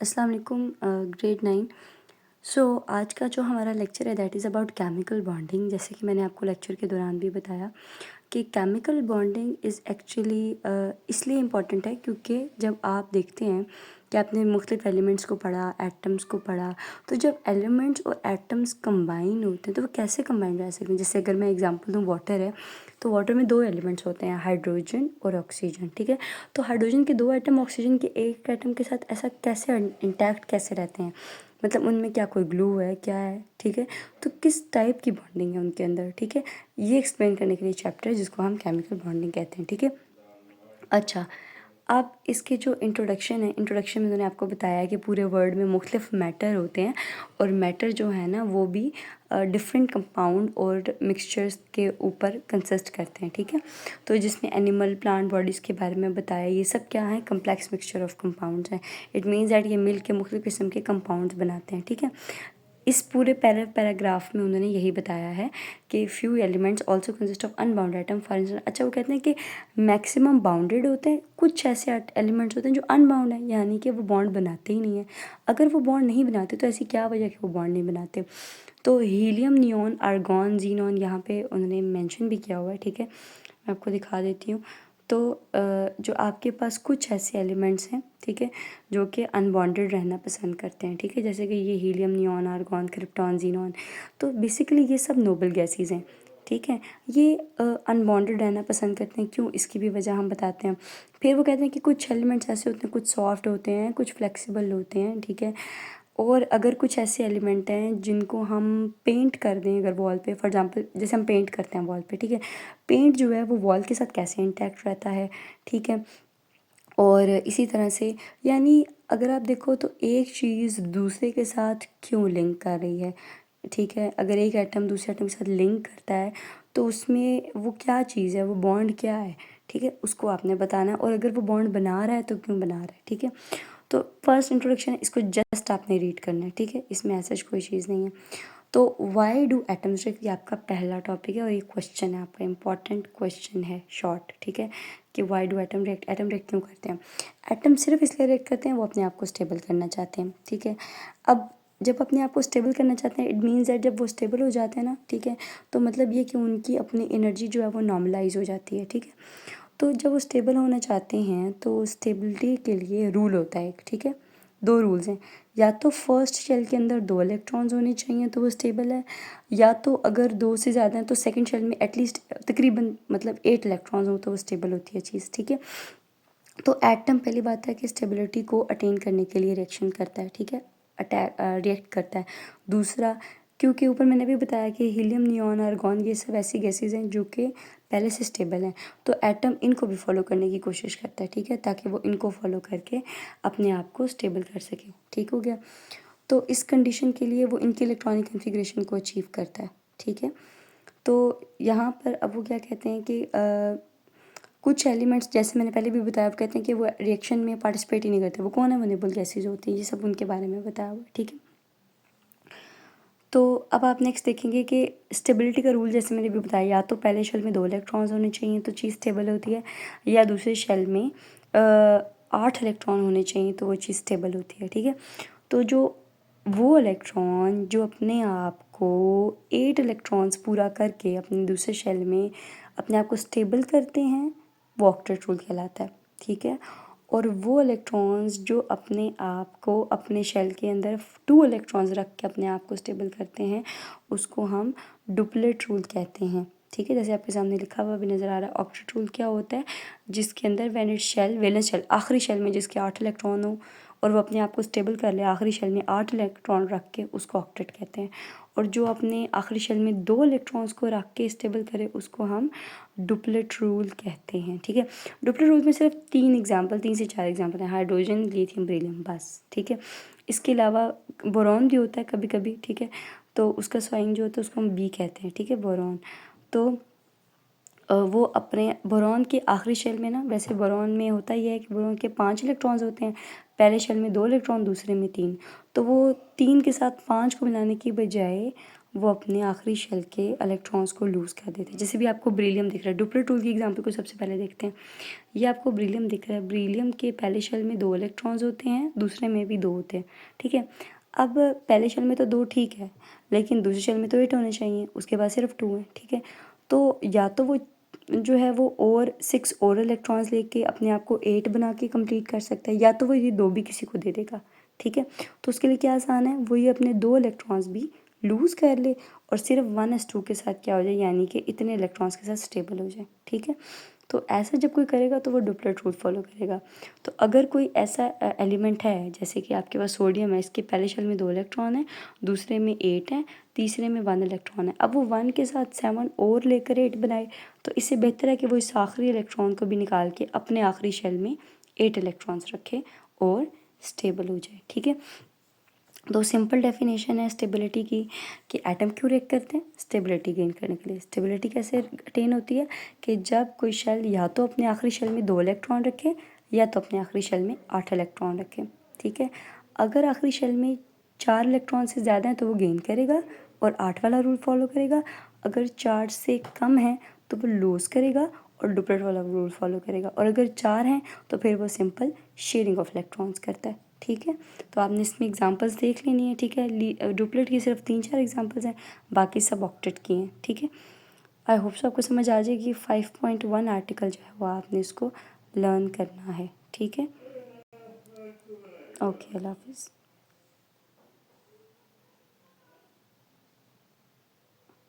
अस्सलाम वालेकुम ग्रेड 9। सो आज का जो हमारा लेक्चर है that is about chemical bonding. जैसे कि मैंने आपको लेक्चर के दौरान भी बताया कि केमिकल बॉन्डिंग इज़ एक्चुअली इसलिए इम्पॉर्टेंट है क्योंकि जब आप देखते हैं कि आपने मुख्तलिफ एलिमेंट्स को पढ़ा, एटम्स को पढ़ा, तो जब एलिमेंट्स और एटम्स कंबाइन होते हैं तो वो कैसे कंबाइन रह सकते हैं। जैसे अगर मैं एग्जांपल दूँ, वाटर है तो वाटर में दो एलिमेंट्स होते हैं, हाइड्रोजन और ऑक्सीजन। ठीक है, तो हाइड्रोजन के दो एटम ऑक्सीजन के एक एटम के साथ ऐसा कैसे इंटैक्ट कैसे रहते हैं, मतलब उनमें क्या कोई ग्लू है, क्या है। ठीक है, तो किस टाइप की बॉन्डिंग है उनके अंदर। ठीक है, ये एक्सप्लेन करने के लिए चैप्टर है जिसको हम केमिकल बॉन्डिंग कहते हैं। ठीक है, अच्छा, अब इसके जो इंट्रोडक्शन है, इंट्रोडक्शन में मैंने आपको बताया है कि पूरे वर्ल्ड में मुख्तलिफ मैटर होते हैं और मैटर जो है ना वो भी डिफरेंट कंपाउंड और मिक्सचर्स के ऊपर कंसिस्ट करते हैं। ठीक है, तो जिसमें एनिमल प्लांट बॉडीज़ के बारे में बताया, ये सब क्या है, कम्प्लेक्स मिक्सचर ऑफ कंपाउंड्स हैं। इट मीन्स दैट ये मिल के मुख्तलिफ किस्म के कंपाउंड्स बनाते हैं। ठीक है, इस पूरे पैराग्राफ में उन्होंने यही बताया है कि few elements also consist of unbounded atom. For instance, अच्छा, वो कहते हैं कि मैक्सिमम बाउंडेड होते हैं, कुछ ऐसे एलिमेंट्स होते हैं जो अनबाउंड हैं, यानी कि वो बॉन्ड बनाते ही नहीं है। अगर वो बॉन्ड नहीं बनाते तो ऐसी क्या वजह है कि वो बॉन्ड नहीं बनाते। तो हीलियम, नियॉन, आर्गॉन, जीनॉन यहाँ पे उन्होंने मेंशन भी किया हुआ है। ठीक है, मैं आपको दिखा देती हूँ। तो जो आपके पास कुछ ऐसे एलिमेंट्स हैं, ठीक है, जो कि अनबॉन्डेड रहना पसंद करते हैं। ठीक है, जैसे कि ये helium, neon, argon, krypton, xenon, तो बेसिकली ये सब नोबल गैसेज हैं। ठीक है, ये अनबॉन्डेड रहना पसंद करते हैं। क्यों, इसकी भी वजह हम बताते हैं। फिर वो कहते हैं कि कुछ एलिमेंट्स ऐसे होते हैं, कुछ सॉफ्ट होते हैं, कुछ फ्लेक्सिबल होते हैं। ठीक है, और अगर कुछ ऐसे एलिमेंट हैं जिनको हम पेंट कर दें अगर वॉल पे, फॉर एग्जांपल जैसे हम पेंट करते हैं वॉल पे, ठीक है, पेंट जो है वो वॉल के साथ कैसे इंटैक्ट रहता है। ठीक है, और इसी तरह से, यानी अगर आप देखो तो एक चीज़ दूसरे के साथ क्यों लिंक कर रही है। ठीक है, अगर एक एटम दूसरे एटम के साथ लिंक करता है तो उसमें वो क्या चीज़ है, वो बॉन्ड क्या है। ठीक है, उसको आपने बताना है, और अगर वो बॉन्ड बना रहा है तो क्यों बना रहा है। ठीक है, तो फर्स्ट इंट्रोडक्शन है, इसको जस्ट आपने रीड करना है। ठीक है, इसमें ऐसा कोई चीज़ नहीं है। तो वाई डू एटम्स रिएक्ट, ये आपका पहला टॉपिक है और ये क्वेश्चन है आपका, इंपॉर्टेंट क्वेश्चन है, शॉर्ट। ठीक है, कि why do atom react, atom react क्यों करते हैं। एटम सिर्फ इसलिए रिएक्ट करते हैं वो अपने आप को स्टेबल करना चाहते हैं। ठीक है, अब जब अपने आप को स्टेबल करना चाहते हैं, इट मीन्स दैट जब वो स्टेबल हो जाते हैं ना, ठीक है, तो मतलब ये कि उनकी अपनी एनर्जी जो है वो नॉर्मलाइज हो जाती है। ठीक है, तो जब वो स्टेबल होना चाहते हैं तो स्टेबिलिटी के लिए रूल होता है एक। ठीक है, दो रूल्स हैं, या तो फर्स्ट शेल के अंदर दो इलेक्ट्रॉन्स होने चाहिए तो वो स्टेबल है, या तो अगर दो से ज़्यादा हैं तो सेकंड शेल में एटलीस्ट तकरीबन मतलब 8 इलेक्ट्रॉन्स हो तो वो स्टेबल होती है चीज़। ठीक है, तो एटम पहली बात है कि स्टेबिलिटी को अटेन करने के लिए रिएक्शन करता है। ठीक है, अटैक रिएक्ट करता है। दूसरा, क्योंकि ऊपर मैंने भी बताया कि हीलियम, नियॉन, आर्गॉन, ये सब ऐसी गैसेज हैं जो कि पहले से स्टेबल हैं, तो एटम इनको भी फॉलो करने की कोशिश करता है। ठीक है, ताकि वो इनको फॉलो करके अपने आप को स्टेबल कर सके। ठीक हो गया, तो इस कंडीशन के लिए वो इनकी इलेक्ट्रॉनिक कन्फिग्रेशन को अचीव करता है। ठीक है, तो यहाँ पर अब वो क्या कहते हैं कि कुछ एलिमेंट्स, जैसे मैंने पहले भी बताया, वो कहते हैं कि वो रिएक्शन में पार्टिसिपेट ही नहीं करते। वो कौन है, वो नेबल गैसेज होती हैं, ये सब उनके बारे में बताया हुआ है। ठीक है, तो अब आप नेक्स्ट देखेंगे कि स्टेबिलिटी का रूल, जैसे मैंने भी बताया, या तो पहले शेल में दो इलेक्ट्रॉन्स होने चाहिए तो चीज़ स्टेबल होती है, या दूसरे शेल में 8 इलेक्ट्रॉन होने चाहिए तो वो चीज़ स्टेबल होती है। ठीक है, तो जो वो इलेक्ट्रॉन जो अपने आप को 8 इलेक्ट्रॉन्स पूरा करके अपने दूसरे शेल में अपने आप को स्टेबल करते हैं, वो ऑक्टेट रूल कहलाता है। ठीक है, और वो इलेक्ट्रॉन्स जो अपने आप को अपने शेल के अंदर 2 इलेक्ट्रॉन्स रख के अपने आप को स्टेबल करते हैं, उसको हम डुप्लेट रूल कहते हैं। ठीक है, जैसे आपके सामने लिखा हुआ भी नज़र आ रहा है। ऑक्टेट रूल क्या होता है, जिसके अंदर वैलेंस शेल, आखिरी शेल में जिसके 8 इलेक्ट्रॉन हो और वो अपने आप को स्टेबल कर ले, आखिरी शेल में 8 इलेक्ट्रॉन रख के, उसको ऑक्टेट कहते हैं। और जो अपने आखिरी शेल में 2 इलेक्ट्रॉन्स को रख के स्टेबल करे, उसको हम डुप्लेट रूल कहते हैं। ठीक है, डुप्लेट रूल में सिर्फ 3 से 4 एग्जाम्पल हैं, हाइड्रोजन, लिथियम, बेरिलियम, बस। ठीक है, इसके अलावा बोरॉन भी होता है कभी कभी। ठीक है, तो उसका साइन जो होता है उसको हम बी कहते हैं। ठीक है, बोरॉन, तो वो अपने बोरॉन के आखिरी शेल में ना, वैसे बोरॉन में होता ही है कि बोरॉन के 5 इलेक्ट्रॉन्स होते हैं, पहले शेल में 2 इलेक्ट्रॉन, दूसरे में 3, तो वो 3 के साथ 5 को मिलाने की बजाय वो अपने आखिरी शेल के इलेक्ट्रॉन्स को लूज़ कर देते हैं। जैसे भी आपको बेरिलियम दिख रहा है, डुप्लेट रूल की एग्जांपल को सबसे पहले देखते हैं। ये आपको बेरिलियम दिख रहा है, बेरिलियम के पहले शेल में 2 इलेक्ट्रॉन्स होते हैं, दूसरे में भी 2 होते हैं, ठीक है। अब पहले शेल में तो 2 ठीक है, लेकिन दूसरे शेल में तो 8 होने चाहिए, उसके बाद सिर्फ 2 हैं, ठीक है। तो या तो वो जो है वो और 6 और इलेक्ट्रॉन्स लेके अपने आप को 8 बना के कंप्लीट कर सकता है, या तो वो ये 2 भी किसी को दे देगा, ठीक है। तो उसके लिए क्या आसान है, वो ये अपने 2 इलेक्ट्रॉन्स भी लूज़ कर ले और सिर्फ 1s2 के साथ क्या हो जाए, यानी कि इतने इलेक्ट्रॉन्स के साथ स्टेबल हो जाए, ठीक है। तो ऐसा जब कोई करेगा तो वो डुप्लेट रूल फॉलो करेगा। तो अगर कोई ऐसा एलिमेंट है, जैसे कि आपके पास सोडियम है, इसके पहले शेल में 2 इलेक्ट्रॉन है, दूसरे में 8 हैं, तीसरे में 1 इलेक्ट्रॉन है। अब वो 1 के साथ 7 और लेकर 8 बनाए, तो इससे बेहतर है कि वो इस आखिरी इलेक्ट्रॉन को भी निकाल के अपने आखिरी शेल में 8 इलेक्ट्रॉन्स रखे और स्टेबल हो जाए, ठीक है। तो सिंपल डेफिनेशन है स्टेबिलिटी की कि एटम क्यों रिएक्ट करते हैं, स्टेबिलिटी गेन करने के लिए। स्टेबिलिटी कैसे अटेन होती है कि जब कोई शेल या तो अपने आखिरी शेल में 2 इलेक्ट्रॉन रखे, या तो अपने आखिरी शेल में 8 इलेक्ट्रॉन रखे, ठीक है। अगर आखिरी शेल में 4 इलेक्ट्रॉन से ज़्यादा है तो वो गेन करेगा और 8 वाला रूल फॉलो करेगा। अगर 4 से कम है तो वो लूज़ करेगा और डुप्लेट वाला रूल फॉलो करेगा। और अगर 4 हैं तो फिर वो सिंपल शेयरिंग ऑफ इलेक्ट्रॉन्स करता है, ठीक है। तो आपने इसमें एग्जांपल्स देख लेनी है, ठीक है। डुप्लेट की सिर्फ 3-4 एग्जांपल्स हैं, बाकी सब ऑक्टेट की हैं, ठीक है। आई होप सो आपको समझ आ जाएगी। 5.1 आर्टिकल जो है वो आपने इसको लर्न करना है, ठीक है। ओके, अल्लाह हाफिज़।